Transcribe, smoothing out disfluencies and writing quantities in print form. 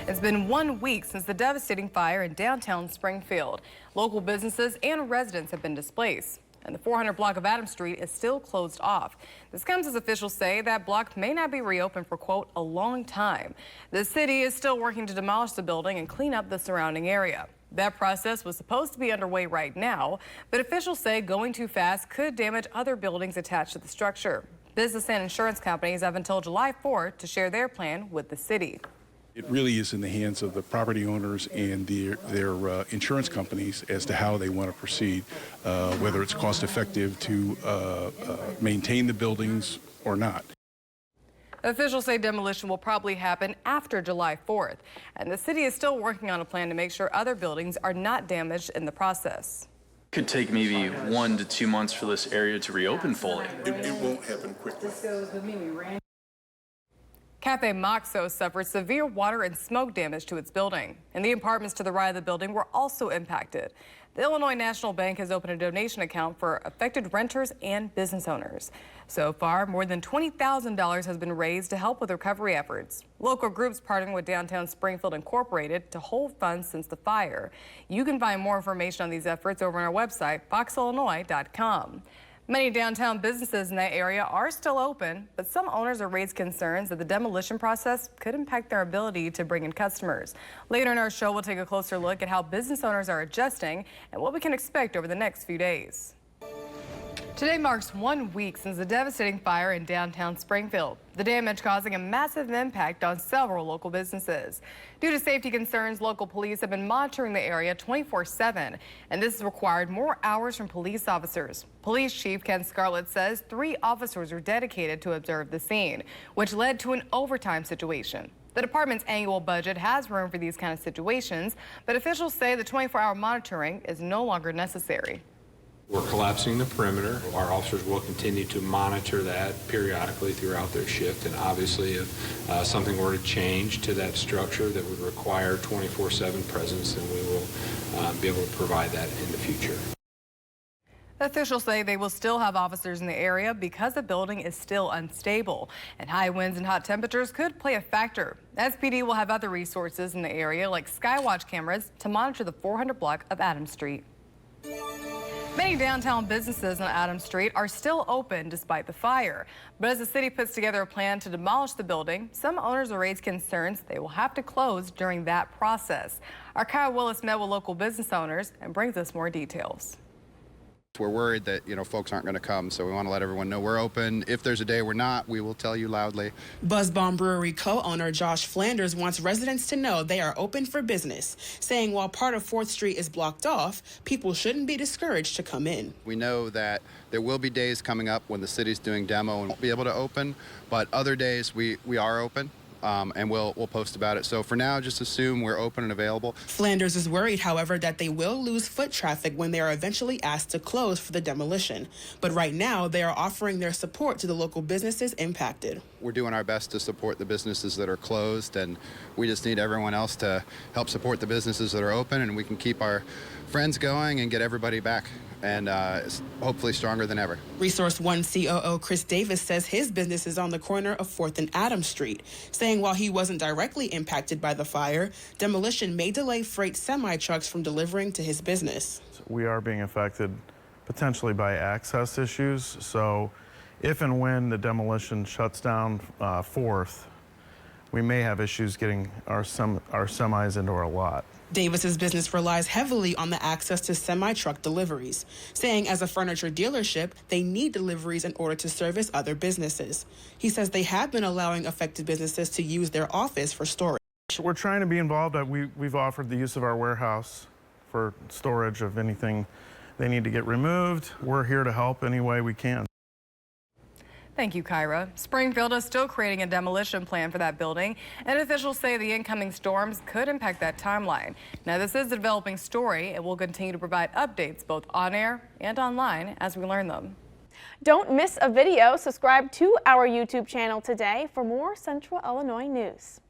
It's been 1 week since the devastating fire in downtown Springfield. Local businesses and residents have been displaced, and the 400 block of Adams Street is still closed off. This comes as officials say that block may not be reopened for, quote, a long time. The city is still working to demolish the building and clean up the surrounding area. That process was supposed to be underway right now, but officials say going too fast could damage other buildings attached to the structure. Business and insurance companies have until July 4th to share their plan with the city. It really is in the hands of the property owners and their insurance companies as to how they want to proceed, whether it's cost effective to maintain the buildings or not. Officials say demolition will probably happen after July 4th, and the city is still working on a plan to make sure other buildings are not damaged in the process. Could take maybe 1 to 2 months for this area to reopen fully. It won't happen quickly. Cafe Moxo suffered severe water and smoke damage to its building, and the apartments to the right of the building were also impacted. The Illinois National Bank has opened a donation account for affected renters and business owners. So far, more than $20,000 has been raised to help with recovery efforts. Local groups partnering with Downtown Springfield Incorporated to hold funds since the fire. You can find more information on these efforts over on our website, foxillinois.com. Many downtown businesses in that area are still open, but some owners have raised concerns that the demolition process could impact their ability to bring in customers. Later in our show, we'll take a closer look at how business owners are adjusting and what we can expect over the next few days. Today marks 1 week since the devastating fire in downtown Springfield, the damage causing a massive impact on several local businesses. Due to safety concerns, local police have been monitoring the area 24/7, and this has required more hours from police officers. Police Chief Ken Scarlett says 3 officers were dedicated to observe the scene, which led to an overtime situation. The department's annual budget has room for these kind of situations, but officials say the 24-hour monitoring is no longer necessary. We're collapsing the perimeter. Our officers will continue to monitor that periodically throughout their shift, and obviously if something were to change to that structure that would require 24/7 presence, then we will be able to provide that in the future. Officials say they will still have officers in the area because the building is still unstable, and high winds and hot temperatures could play a factor. SPD will have other resources in the area like skywatch cameras to monitor the 400 block of Adams Street. Many downtown businesses on Adams Street are still open despite the fire. But as the city puts together a plan to demolish the building, some owners have raised concerns they will have to close during that process. Our Kyle Willis met with local business owners and brings us more details. We're worried that, folks aren't going to come, so we want to let everyone know we're open. If there's a day we're not, we will tell you loudly. Buzz Bomb Brewery co-owner Josh Flanders wants residents to know they are open for business, saying while part of 4th Street is blocked off, people shouldn't be discouraged to come in. We know that there will be days coming up when the city's doing demo and won't be able to open, but other days we are open. And we'll post about it. So for now, just assume we're open and available. Flanders is worried, however, that they will lose foot traffic when they are eventually asked to close for the demolition. But right now, they are offering their support to the local businesses impacted. We're doing our best to support the businesses that are closed, and we just need everyone else to help support the businesses that are open, and we can keep our friends going and get everybody back, and hopefully stronger than ever. Resource One COO Chris Davis says his business is on the corner of 4th and Adams Street, saying while he wasn't directly impacted by the fire, demolition may delay freight semi-trucks from delivering to his business. We are being affected potentially by access issues, so if and when the demolition shuts down 4th, we may have issues getting our semis into our lot. Davis's business relies heavily on the access to semi-truck deliveries, saying as a furniture dealership, they need deliveries in order to service other businesses. He says they have been allowing affected businesses to use their office for storage. We're trying to be involved. We've offered the use of our warehouse for storage of anything they need to get removed. We're here to help any way we can. Thank you, Kyra. Springfield is still creating a demolition plan for that building, and officials say the incoming storms could impact that timeline. Now, this is a developing story, and we'll continue to provide updates both on air and online as we learn them. Don't miss a video. Subscribe to our YouTube channel today for more Central Illinois news.